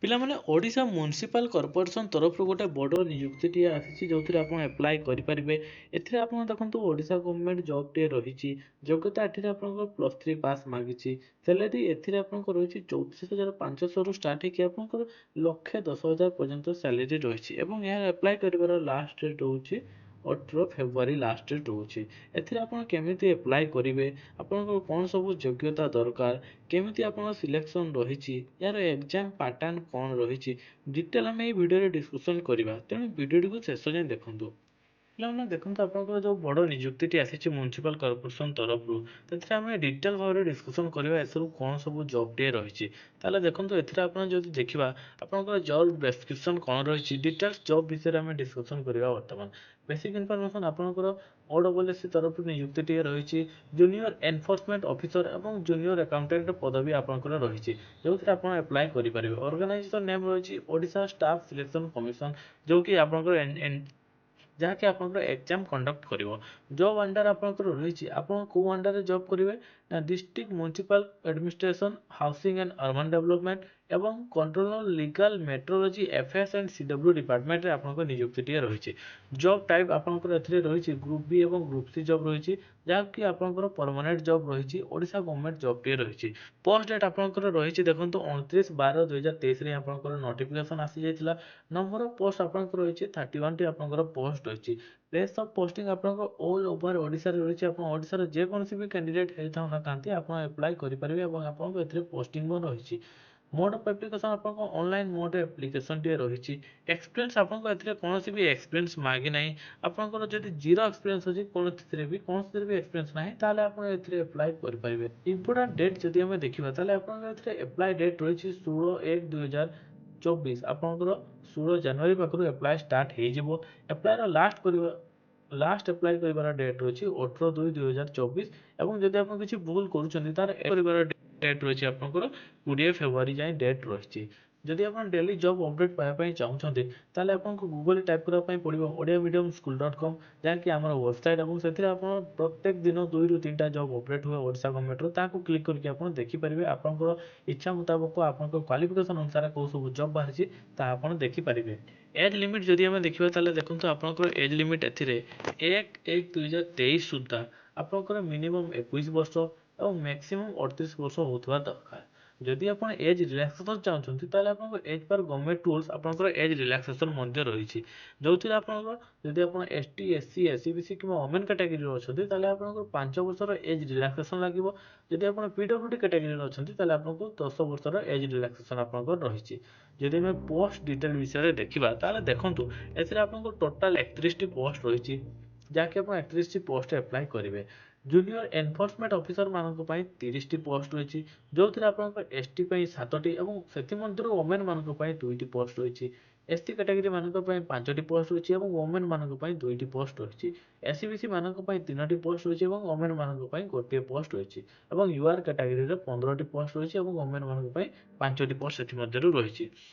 ପିଲାମାନେ Odisha municipal corporation ତରଫରୁ ଗୋଟେ ବଡ଼ ନିଯୁକ୍ତିଟିଏ ଆସିଛି ଯେଉଁଥିରେ ଆପଣ ଆପ୍ଲାଏ କରିପାରିବେ। ଏଥିରେ ଆପଣ ଦେଖନ୍ତୁ ଓଡ଼ିଶା ଗଭର୍ଣ୍ଣମେଣ୍ଟ ଜବ୍ଟିଏ ରହିଛି। ଯୋଗ୍ୟତା ଏଥିରେ ଆପଣଙ୍କର +3 ପାସ୍ ମାଗିଛି। ସାଲାରୀ ଏଥିରେ ଆପଣଙ୍କର ରହିଛି 34,500ରୁ ଷ୍ଟାର୍ଟ ହେଇକି ଆପଣଙ୍କର 1,10,000 ପର୍ଯ୍ୟନ୍ତ ସାଲାରୀ ରହିଛି ଏବଂ ଏହା ଆପ୍ଲାଏ କରିବାର ଲାଷ୍ଟ ଡେଟ୍ ହେଉଛି 18 ଫେବୃଆରୀ ଲାଷ୍ଟ ଡେଟ୍ ରହୁଛି। ଏଥିରେ ଆପଣ କେମିତି ଆପ୍ଲାଏ କରିବେ, ଆପଣଙ୍କର କ'ଣ ସବୁ ଯୋଗ୍ୟତା ଦରକାର, କେମିତି ଆପଣଙ୍କ ସିଲେକ୍ସନ୍ ରହିଛି, ଏହାର ଏକ୍ଜାମ୍ ପାଟର୍ନ କ'ଣ ରହିଛି, ଡିଟେଲ୍ ଆମେ ଏହି ଭିଡ଼ିଓରେ ଡିସ୍କସନ୍ କରିବା। ତେଣୁ ଭିଡ଼ିଓଟିକୁ ଶେଷ ଯାଏଁ ଦେଖନ୍ତୁ। ପିଲାମାନେ ଦେଖନ୍ତୁ ଆପଣଙ୍କର ଯେଉଁ ବଡ଼ ନିଯୁକ୍ତିଟି ଆସିଛି ମ୍ୟୁନିସିପାଲ କର୍ପୋରେସନ ତରଫରୁ, ସେଥିରେ ଆମେ ଡିଟେଲ୍ ଭାବରେ ଡିସ୍କସନ୍ କରିବା ଏସବୁ କ'ଣ ସବୁ ଜବ୍ଟିଏ ରହିଛି। ତାହେଲେ ଦେଖନ୍ତୁ ଏଥିରେ ଆପଣ ଯଦି ଦେଖିବା ଆପଣଙ୍କର ଜବ୍ ଡେସ୍କ୍ରିପସନ୍ କ'ଣ ରହିଛି, ଡିଟେଲ୍ସ ଜବ୍ ବିଷୟରେ ଆମେ ଡିସ୍କସନ୍ କରିବା ବର୍ତ୍ତମାନ। ବେସିକ୍ ଇନଫର୍ମେସନ୍ ଆପଣଙ୍କର OSSC ତରଫରୁ ନିଯୁକ୍ତିଟିଏ ରହିଛି। ଜୁନିୟର ଏନଫୋର୍ସମେଣ୍ଟ ଅଫିସର ଏବଂ ଜୁନିୟର ଆକାଉଣ୍ଟାଣ୍ଟ ପଦବୀ ଆପଣଙ୍କର ରହିଛି, ଯେଉଁଥିରେ ଆପଣ ଆପ୍ଲାଏ କରିପାରିବେ। ଅର୍ଗାନାଇଜେସନ୍ ନେମ୍ ରହିଛି ଓଡ଼ିଶା ଷ୍ଟାଫ୍ ସିଲେକ୍ସନ୍ କମିଶନ, ଯେଉଁକି ଆପଣଙ୍କର ଯାହାକି ଆପଣଙ୍କର ଏକ୍ଜାମ୍ କଣ୍ଡକ୍ଟ କରିବ। ଜବ୍ ଅଣ୍ଡର ଆପଣଙ୍କର ରହିଛି, ଆପଣ କେଉଁ ଅଣ୍ଡରରେ ଜବ୍ କରିବେ ନା district municipal administration, housing and urban development ଏବଂ controller legal metrology FS and CW ଡିପାର୍ଟମେଣ୍ଟରେ ଆପଣଙ୍କ ନିଯୁକ୍ତିଟିଏ ରହିଛି। ଜବ୍ ଟାଇପ୍ ଆପଣଙ୍କର ଏଥିରେ ରହିଛି ଗ୍ରୁପ୍ B ଏବଂ ଗ୍ରୁପ୍ C ଜବ୍ ରହିଛି, ଯାହାକି ଆପଣଙ୍କର ପରମାନେଣ୍ଟ ଜବ୍ ରହିଛି, ଓଡ଼ିଶା ଗଭର୍ଣ୍ଣମେଣ୍ଟ ଜବ୍ଟିଏ ରହିଛି। ପୋଷ୍ଟ ଡେଟ୍ ଆପଣଙ୍କର ରହିଛି ଦେଖନ୍ତୁ 29/12/2023ରେ ଆପଣଙ୍କର ନୋଟିଫିକେସନ୍ ଆସିଯାଇଥିଲା। ନମ୍ବର ଅଫ୍ ପୋଷ୍ଟ ଆପଣଙ୍କର ରହିଛି 31ଟି ଆପଣଙ୍କର ପୋଷ୍ଟ ରହିଛି। ପ୍ଲେସ୍ ଅଫ୍ ପୋଷ୍ଟିଂ ଆପଣଙ୍କର ଅଲ୍ ଓଭର ଓଡ଼ିଶାରେ ରହିଛି। ଆପଣ ଓଡ଼ିଶାର ଯେକୌଣସି ବି କ୍ୟାଣ୍ଡିଡେଟ୍ ହେଇଥାଉ ନା କାହିଁକି ଆପଣ ଆପ୍ଲାଏ କରିପାରିବେ ଏବଂ ଆପଣଙ୍କୁ ଏଥିରେ ପୋଷ୍ଟିଂ ମଧ୍ୟ ରହିଛି। ମୋଡ୍ ଅଫ୍ ଆପ୍ଲିକେସନ୍ ଆପଣଙ୍କ ଅନଲାଇନ୍ ମୋଡ୍ ଆପ୍ଲିକେସନ୍ଟିଏ ରହିଛି। ଏକ୍ସପିରିଏନ୍ସ ଆପଣଙ୍କ ଏଥିରେ କୌଣସି ବି ଏକ୍ସପିରିଏନ୍ସ ମାଗି ନାହିଁ। ଆପଣଙ୍କର ଯଦି ଜିରୋ ଏକ୍ସପିରିଏନ୍ସ ଅଛି କୌଣସିଥିରେ ବି ଏକ୍ସପିରିଏନ୍ସ ନାହିଁ, ତାହେଲେ ଆପଣ ଏଥିରେ ଆପ୍ଲାଏ କରିପାରିବେ। ଇମ୍ପୋର୍ଟାଣ୍ଟ ଡେଟ୍ ଯଦି ଆମେ ଦେଖିବା ତାହେଲେ ଆପଣଙ୍କର ଏଥିରେ ଆପ୍ଲାଏ ଡେଟ୍ ରହିଛି 16/1/2024। ଆପଣଙ୍କର 16 ଜାନୁଆରୀ ପାଖରୁ ଆପ୍ଲାଏ ଷ୍ଟାର୍ଟ ହେଇଯିବ। ଆପ୍ଲାଏର ଲାଷ୍ଟ ଆପ୍ଲାଏ କରିବାର ଡେଟ୍ ରହିଛି 18/2/2024 ଏବଂ ଯଦି ଆପଣ କିଛି ଭୁଲ କରୁଛନ୍ତି ତାର କରିବାର ଡେଟ୍ ରହିଛି ଆପଣଙ୍କର 20 ଫେବୃଆରୀ ଯାଏଁ ଡେଟ୍ ରହିଛି। ଯଦି ଆପଣ ଡେଲି ଜବ୍ ଅପଡେଟ୍ ପାଇବା ପାଇଁ ଚାହୁଁଛନ୍ତି ତାହେଲେ ଆପଣଙ୍କୁ ଗୁଗଲରେ ଟାଇପ୍ କରିବା ପାଇଁ ପଡ଼ିବ ODIAMediumSchool.com, ଯାହାକି ଆମର ୱେବସାଇଟ୍ ଏବଂ ସେଥିରେ ଆପଣ ପ୍ରତ୍ୟେକ ଦିନ 2ରୁ 3ଟା ଜବ୍ ଅପଡେଟ୍ ହୁଏ ଓଡ଼ିଶା ଗଭର୍ଣ୍ଣମେଣ୍ଟର। ତାକୁ କ୍ଲିକ୍ କରିକି ଆପଣ ଦେଖିପାରିବେ ଆପଣଙ୍କର ଇଚ୍ଛା ମୁତାବକ ଆପଣଙ୍କ କ୍ୱାଲିଫିକେସନ୍ ଅନୁସାରେ କେଉଁ ସବୁ ଜବ୍ ବାହାରିଛି ତାହା ଆପଣ ଦେଖିପାରିବେ। ଏଜ୍ ଲିମିଟ୍ ଯଦି ଆମେ ଦେଖିବା ତାହେଲେ ଦେଖନ୍ତୁ ଆପଣଙ୍କର ଏଜ୍ ଲିମିଟ୍ ଏଥିରେ 1/1/2023 ସୁଦ୍ଧା ଆପଣଙ୍କର ମିନିମମ୍ 21 ବର୍ଷ ଏବଂ ମ୍ୟାକ୍ସିମମ୍ 38 ବର୍ଷ ହେଉଥିବା ଦରକାର। ଯଦି ଆପଣ ଏଜ୍ ରିଲାକ୍ସେସନ୍ ଚାହୁଁଛନ୍ତି ତାହେଲେ ଆପଣଙ୍କ ଏଜ୍ ପର୍ ଗଭର୍ଣ୍ଣମେଣ୍ଟ ରୁଲ୍ସ ଆପଣଙ୍କର ଏଜ୍ ରିଲାକ୍ସେସନ୍ ମଧ୍ୟ ରହିଛି, ଯେଉଁଥିରେ ଆପଣଙ୍କର ଯଦି ଆପଣ ST SC SC BC କିମ୍ବା ଓମେନ୍ କ୍ୟାଟାଗୋରୀରେ ଅଛନ୍ତି ତାହେଲେ ଆପଣଙ୍କର 5 ବର୍ଷର ଏଜ୍ ରିଲାକ୍ସେସନ୍ ଲାଗିବ। ଯଦି ଆପଣ PWD କ୍ୟାଟାଗୋରୀରେ ଅଛନ୍ତି ତାହେଲେ ଆପଣଙ୍କୁ 10 ବର୍ଷର ଏଜ୍ ରିଲାକ୍ସେସନ୍ ଆପଣଙ୍କର ରହିଛି। ଯଦି ଆମେ ପୋଷ୍ଟ ଡିଟେଲ୍ ବିଷୟରେ ଦେଖିବା ତାହେଲେ ଦେଖନ୍ତୁ ଏଥିରେ ଆପଣଙ୍କର ଟୋଟାଲ୍ 31ଟି ପୋଷ୍ଟ ରହିଛି, ଯାହାକି ଆପଣ 31ଟି ପୋଷ୍ଟ ଆପ୍ଲାଏ କରିବେ। ଜୁନିୟର ଏନଫୋର୍ସମେଣ୍ଟ ଅଫିସର ମାନଙ୍କ ପାଇଁ 30ଟି ପୋଷ୍ଟ ରହିଛି, ଯେଉଁଥିରେ ଆପଣଙ୍କର ST ପାଇଁ 7ଟି ଏବଂ ସେଥିମଧ୍ୟରୁ ଓମେନ୍ ମାନଙ୍କ ପାଇଁ 2ଟି ପୋଷ୍ଟ ରହିଛି। SC କ୍ୟାଟାଗୋରୀ ମାନଙ୍କ ପାଇଁ 5ଟି ପୋଷ୍ଟ ରହିଛି ଏବଂ ଓମେନ୍ ମାନଙ୍କ ପାଇଁ 2ଟି ପୋଷ୍ଟ ରହିଛି। SC BC ମାନଙ୍କ ପାଇଁ 3ଟି ପୋଷ୍ଟ ରହିଛି ଏବଂ ଓମେନ୍ ମାନଙ୍କ ପାଇଁ 1ଟିଏ ପୋଷ୍ଟ ରହିଛି ଏବଂ UR କ୍ୟାଟାଗୋରୀରେ 15ଟି ପୋଷ୍ଟ ରହିଛି ଏବଂ ଓମେନ୍ ମାନଙ୍କ ପାଇଁ 5ଟି ପୋଷ୍ଟ ସେଥିମଧ୍ୟରୁ ରହିଛି।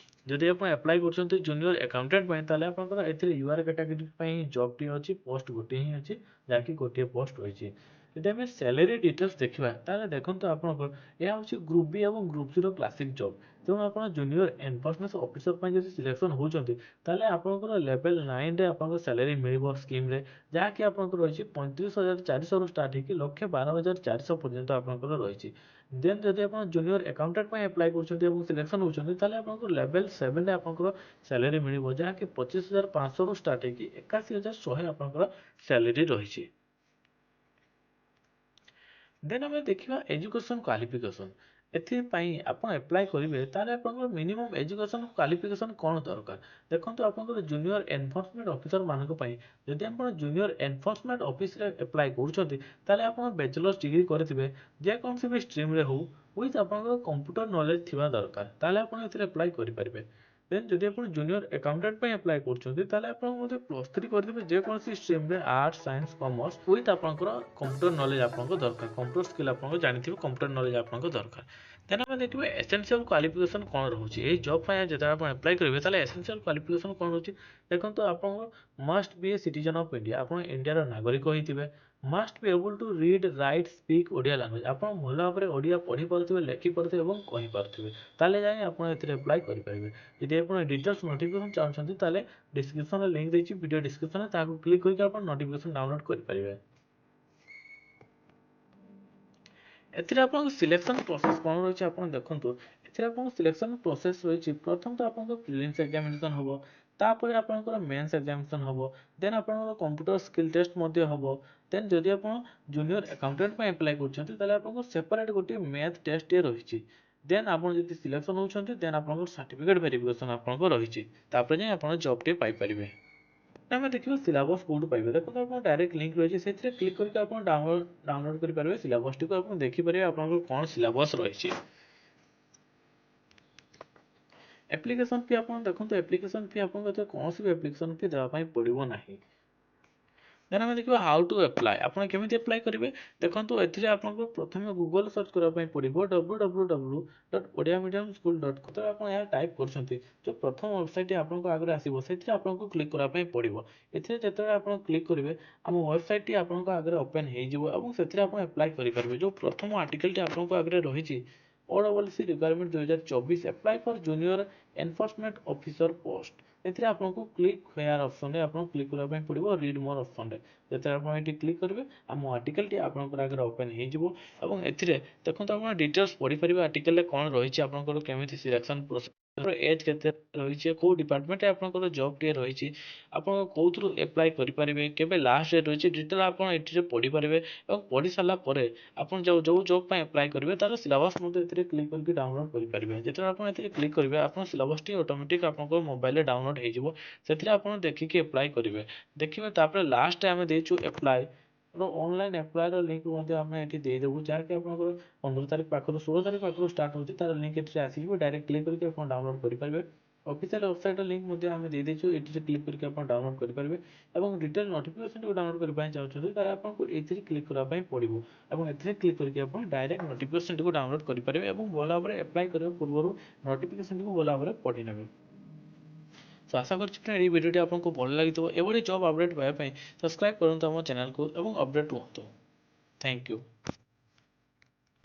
ଯଦି ଆପଣ ଆପ୍ଲାଏ କରୁଛନ୍ତି ଜୁନିୟର ଆକାଉଣ୍ଟାଣ୍ଟ ପାଇଁ ତାହେଲେ ଆପଣଙ୍କର ଏଥିରେ UR କ୍ୟାଟାଗୋରୀ ପାଇଁ ଜବ୍ଟି ଅଛି, ପୋଷ୍ଟ ଗୋଟିଏ ହିଁ ଅଛି, ଯାହାକି ଗୋଟିଏ ପୋଷ୍ଟ ରହିଛି। ଯଦି ଆମେ ସ୍ୟାଲେରୀ ଡିଟେଲ୍ସ ଦେଖିବା ତାହେଲେ ଦେଖନ୍ତୁ ଆପଣଙ୍କର ଏହା ହେଉଛି ଗ୍ରୁପ୍ B ଏବଂ ଗ୍ରୁପ୍ Cର କ୍ଲାସିକ୍ ଜବ୍। ତେଣୁ ଆପଣ ଜୁନିୟର ଏନଫୋର୍ସମେଣ୍ଟ ଅଫିସର ପାଇଁ ଯଦି ସିଲେକ୍ସନ୍ ହେଉଛନ୍ତି ତାହେଲେ ଆପଣଙ୍କର ଲେଭେଲ୍ 9ରେ ଆପଣଙ୍କ ସ୍ୟାଲେରୀ ମିଳିବ ସ୍କିମ୍ରେ, ଯାହାକି ଆପଣଙ୍କର ରହିଛି 35,400ରୁ ଷ୍ଟାର୍ଟ ହେଇକି 1,12,400 ପର୍ଯ୍ୟନ୍ତ ଆପଣଙ୍କର ରହିଛି। ଦେନ୍ ଯଦି ଆପଣ ଜୁନିୟର ଆକାଉଣ୍ଟାଣ୍ଟ ପାଇଁ ଆପ୍ଲାଏ କରୁଛନ୍ତି ଏବଂ ସିଲେକ୍ସନ୍ ହେଉଛନ୍ତି ତାହେଲେ ଆପଣଙ୍କୁ ଲେଭେଲ୍ 7ରେ ଆପଣଙ୍କର ସ୍ୟାଲେରୀ ମିଳିବ, ଯାହାକି 25,500ରୁ ଷ୍ଟାର୍ଟ ହେଇକି 81,100 ଆପଣଙ୍କର ସ୍ୟାଲେରୀ ରହିଛି। ଦେନ୍ ଆମେ ଦେଖିବା ଏଜୁକେସନ୍ କ୍ୱାଲିଫିକେସନ୍। ଏଥିପାଇଁ ଆପଣ ଆପ୍ଲାଏ କରିବେ ତାହେଲେ ଆପଣଙ୍କର ମିନିମମ୍ ଏଜୁକେସନ୍ କ୍ୱାଲିଫିକେସନ୍ କ'ଣ ଦରକାର। ଦେଖନ୍ତୁ ଆପଣଙ୍କର ଜୁନିୟର ଏନଫୋର୍ସମେଣ୍ଟ ଅଫିସର ମାନଙ୍କ ପାଇଁ ଯଦି ଆପଣ ଜୁନିୟର ଏନଫୋର୍ସମେଣ୍ଟ ଅଫିସରେ ଆପ୍ଲାଏ କରୁଛନ୍ତି ତାହେଲେ ଆପଣ ବ୍ୟାଚଲର୍ସ ଡିଗ୍ରୀ କରିଥିବେ ଯେକୌଣସି ବି ଷ୍ଟ୍ରିମ୍ରେ ହେଉ, ୱିଥ୍ ଆପଣଙ୍କର କମ୍ପ୍ୟୁଟର ନଲେଜ ଥିବା ଦରକାର, ତାହେଲେ ଆପଣ ଏଥିରେ ଆପ୍ଲାଏ କରିପାରିବେ। ଦେନ୍ ଯଦି ଆପଣ ଜୁନିୟର ଆକାଉଣ୍ଟାଣ୍ଟ ପାଇଁ ଆପ୍ଲାଏ କରୁଛନ୍ତି ତାହେଲେ ଆପଣ ମଧ୍ୟ +3 କରିଦେବେ ଯେକୌଣସି ଷ୍ଟ୍ରିମ୍ରେ ଆର୍ଟ୍ସ ସାଇନ୍ସ କମର୍ସ, ୱିଥ୍ ଆପଣଙ୍କର କମ୍ପ୍ୟୁଟର ନଲେଜ ଆପଣଙ୍କ ଦରକାର, କମ୍ପ୍ୟୁଟର ସ୍କିଲ୍ ଆପଣଙ୍କ ଜାଣିଥିବେ, କମ୍ପ୍ୟୁଟର ନଲେଜ ଆପଣଙ୍କ ଦରକାର। ଦେନ୍ ଆମେ ଦେଖିବା ଏସେନ୍ସିଆଲ କ୍ୱାଲିଫିକେସନ୍ କ'ଣ ରହୁଛି। ଏହି ଜବ୍ ପାଇଁ ଯେତେବେଳେ ଆପଣ ଆପ୍ଲାଏ କରିବେ ତାହେଲେ ଏସେନ୍ସିଆଲ କ୍ୱାଲିଫିକେସନ୍ କ'ଣ ରହୁଛି ଦେଖନ୍ତୁ ଆପଣଙ୍କ ମଷ୍ଟ ବି ଏ ସିଟିଜେନ୍ ଅଫ୍ ଇଣ୍ଡିଆ, ଆପଣ ଇଣ୍ଡିଆର ନାଗରିକ ହେଇଥିବେ। must be able to read, write, speak Odia language. ଆପଣ ଭଲ ଭାବରେ ଓଡ଼ିଆ ପଢ଼ି ପାରୁଥିବେ, ଲେଖି ପାରୁଥିବେ ଏବଂ କହି ପାରୁଥିବେ, ତାହେଲେ ଯାଇ ଆପଣ ଏଥିରେ ଆପ୍ଲାଏ କରିପାରିବେ। ଯଦି ଆପଣ ଡିଟେଲ୍ସ ନୋଟିଫିକେସନ ଚାହୁଁଛନ୍ତି ତାହେଲେ ଡିସ୍କ୍ରିପ୍ସନରେ ଲିଙ୍କ ଦେଇଛି ଭିଡ଼ିଓ ଡିସ୍କ୍ରିପ୍ସନରେ, ତାହାକୁ କ୍ଲିକ୍ କରିକି ଆପଣ ନୋଟିଫିକେସନ ଡାଉନଲୋଡ କରିପାରିବେ। ଏଥିରେ ଆପଣଙ୍କ ସିଲେକ୍ସନ ପ୍ରୋସେସ କ'ଣ ରହିଛି ଆପଣ ଦେଖନ୍ତୁ। ଏଥିରେ ଆପଣଙ୍କ ସିଲେକ୍ସନ ପ୍ରୋସେସ ରହିଛି, ପ୍ରଥମତଃ ଆପଣଙ୍କ ପ୍ରିଲିମ୍ସ ଏକ୍ଜାମିନେସନ ହେବ, ତାପରେ ଆପଣଙ୍କର ମେନ୍ସ ଏକ୍ଜାମିନେସନ ହେବ, ଦେନ୍ ଆପଣଙ୍କର କମ୍ପ୍ୟୁଟର ସ୍କିଲ୍ ଟେଷ୍ଟ ମଧ୍ୟ ହେବ, ଦେନ୍ ଯଦି ଆପଣ ଜୁନିୟର ଆକାଉଣ୍ଟାଣ୍ଟ ପାଇଁ ଆପ୍ଲାଏ କରୁଛନ୍ତି ତାହେଲେ ଆପଣଙ୍କୁ ସେପାରେଟ୍ ଗୋଟିଏ ମ୍ୟାଥ୍ ଟେଷ୍ଟଟିଏ ରହିଛି। ଦେନ୍ ଆପଣ ଯଦି ସିଲେକ୍ସନ ହେଉଛନ୍ତି ଦେନ୍ ଆପଣଙ୍କର ସାର୍ଟିଫିକେଟ୍ ଭେରିଫିକେସନ ଆପଣଙ୍କର ରହିଛି, ତାପରେ ଯାଇ ଆପଣ ଜବ୍ଟିଏ ପାଇପାରିବେ। ଆମେ ଦେଖିବା ସିଲାବସ୍ କୋଉଠୁ ପାଇବେ। ଦେଖନ୍ତୁ ଆପଣ ଡାଇରେକ୍ଟ ଲିଙ୍କ ରହିଛି, ସେଥିରେ କ୍ଲିକ୍ କରିକି ଆପଣ ଡାଉନଲୋଡ କରିପାରିବେ ସିଲାବସଟିକୁ, ଆପଣ ଦେଖିପାରିବେ ଆପଣଙ୍କର କ'ଣ ସିଲାବସ୍ ରହିଛି। ଆପ୍ଲିକେସନ ଫି ଆପଣ ଦେଖନ୍ତୁ, ଆପ୍ଲିକେସନ ଫି ଆପଣଙ୍କୁ ଏଥିରେ କୌଣସି ବି ଆପ୍ଲିକେସନ ଫି ଦେବା ପାଇଁ ପଡ଼ିବ ନାହିଁ। ଦେନ୍ ଆମେ ଦେଖିବା ହାଉ ଟୁ ଆପ୍ଲାଏ, ଆପଣ କେମିତି ଆପ୍ଲାଏ କରିବେ। ଦେଖନ୍ତୁ ଏଥିରେ ଆପଣଙ୍କୁ ପ୍ରଥମେ ଗୁଗଲ ସର୍ଚ୍ଚ କରିବା ପାଇଁ ପଡ଼ିବ www.odiamediumschool.com। ତ ଆପଣ ଏହା ଟାଇପ୍ କରୁଛନ୍ତି, ଯେଉଁ ପ୍ରଥମ ୱେବସାଇଟ୍ ଆପଣଙ୍କ ଆଗରେ ଆସିବ ସେଥିରେ ଆପଣଙ୍କୁ କ୍ଲିକ୍ କରିବା ପାଇଁ ପଡ଼ିବ। ଏଥିରେ ଯେତେବେଳେ ଆପଣ କ୍ଲିକ୍ କରିବେ ଆମ ୱେବସାଇଟ୍ଟି ଆପଣଙ୍କ ଆଗରେ ଓପେନ୍ ହେଇଯିବ ଏବଂ ସେଥିରେ ଆପଣ ଆପ୍ଲାଏ କରିପାରିବେ। ଯେଉଁ ପ୍ରଥମ ଆର୍ଟିକଲଟି ଆପଣଙ୍କ ଆଗରେ ରହିଛି OCC requirement 2024 apply for junior enforcement officer post, ଏଥିରେ ଆପଣଙ୍କୁ କ୍ଲିକ୍ ହେୟାର ଅପସନରେ ଆପଣଙ୍କୁ କ୍ଲିକ୍ କରିବା ପାଇଁ ପଡ଼ିବ ରିଡ୍ ମୋର୍ ଅପସନରେ। ଯେତେବେଳେ ଆପଣ ଏଠି କ୍ଲିକ୍ କରିବେ ଆମ ଆର୍ଟିକଲଟି ଆପଣଙ୍କର ଆଗରେ ଓପେନ୍ ହେଇଯିବ ଏବଂ ଏଥିରେ ଦେଖନ୍ତୁ ଆପଣ ଡିଟେଲ୍ସ ପଢ଼ିପାରିବେ ଆର୍ଟିକଲରେ କ'ଣ ରହିଛି, ଆପଣଙ୍କର କେମିତି ସିଲେକ୍ସନ ପ୍ରୋସେସ, ଏଜ୍ କେତେ ରହିଛି, କେଉଁ ଡିପାର୍ଟମେଣ୍ଟରେ ଆପଣଙ୍କର ଜବ୍ଟିଏ ରହିଛି, ଆପଣ କେଉଁଥିରୁ ଆପ୍ଲାଏ କରିପାରିବେ, କେବେ ଲାଷ୍ଟ ଡେଟ୍ ରହିଛି, ଡିଟେଲ୍ ଆପଣ ଏଠିରେ ପଢ଼ିପାରିବେ। ଏବଂ ପଢ଼ି ସାରିଲା ପରେ ଆପଣ ଯେଉଁ ଜବ୍ ପାଇଁ ଆପ୍ଲାଏ କରିବେ ତାର ସିଲାବସ୍ ମଧ୍ୟ ଏଥିରେ କ୍ଲିକ୍ କରିକି ଡାଉନଲୋଡ୍ କରିପାରିବେ। ଯେତେବେଳେ ଆପଣ ଏଥିରେ କ୍ଲିକ୍ କରିବେ ଆପଣ ସିଲାବସ୍ଟି ଅଟୋମେଟିକ୍ ଆପଣଙ୍କ ମୋବାଇଲରେ ଡାଉନଲୋଡ୍ ହେଇଯିବ, ସେଥିରେ ଆପଣ ଦେଖିକି ଆପ୍ଲାଏ କରିବେ। ଦେଖିବେ ତାପରେ ଲାଷ୍ଟରେ ଆମେ ଦେଇଛୁ ଆପ୍ଲାଏ, ଅନଲାଇନ୍ ଆପ୍ଲାଏର ଲିଙ୍କ ମଧ୍ୟ ଆମେ ଏଠି ଦେଇଦେବୁ, ଯାହାକି ଆପଣଙ୍କର 15 ତାରିଖ ପାଖରୁ 16 ତାରିଖ ପାଖରୁ ଷ୍ଟାର୍ଟ ହେଉଛି, ତାର ଲିଙ୍କ ଏଥିରେ ଆସିଯିବ, ଡାଇରେକ୍ଟ କ୍ଲିକ୍ କରିକି ଆପଣ ଡାଉନଲୋଡ୍ କରିପାରିବେ। ଅଫିସିଆଲ ୱେବସାଇଟ୍ର ଲିଙ୍କ ମଧ୍ୟ ଆମେ ଦେଇଦେଇଛୁ, ଏଠିରେ କ୍ଲିକ୍ କରିକି ଆପଣ ଡାଉନଲୋଡ୍ କରିପାରିବେ। ଏବଂ ଡିଟେଲ୍ ନୋଟିଫିକେସନକୁ ଡାଉନଲୋଡ୍ କରିବା ପାଇଁ ଚାହୁଁଛନ୍ତି ତାହେଲେ ଆପଣଙ୍କୁ ଏଥିରେ କ୍ଲିକ୍ କରିବା ପାଇଁ ପଡ଼ିବ ଏବଂ ଏଥିରେ କ୍ଲିକ୍ କରିକି ଆପଣ ଡାଇରେକ୍ଟ ନୋଟିଫିକେସନଟିକୁ ଡାଉନଲୋଡ୍ କରିପାରିବେ ଏବଂ ଭଲ ଭାବରେ ଆପ୍ଲାଏ କରିବା ପୂର୍ବରୁ ନୋଟିଫିକେସନଟିକୁ ଭଲ ଭାବରେ ପଢ଼ି ନେବେ। ସୋ ଆଶା କରୁଛି ଫ୍ରେଣ୍ଡ ଏହି ଭିଡ଼ିଓଟି ଆପଣଙ୍କୁ ଭଲ ଲାଗିଥିବ। ଏଭଳି ଜବ୍ ଅପଡେଟ୍ ପାଇବା ପାଇଁ ସବସ୍କ୍ରାଇବ୍ କରନ୍ତୁ ଆମ ଚ୍ୟାନେଲକୁ ଏବଂ ଅପଡେଟ୍ ହୁଅନ୍ତୁ। Thank you.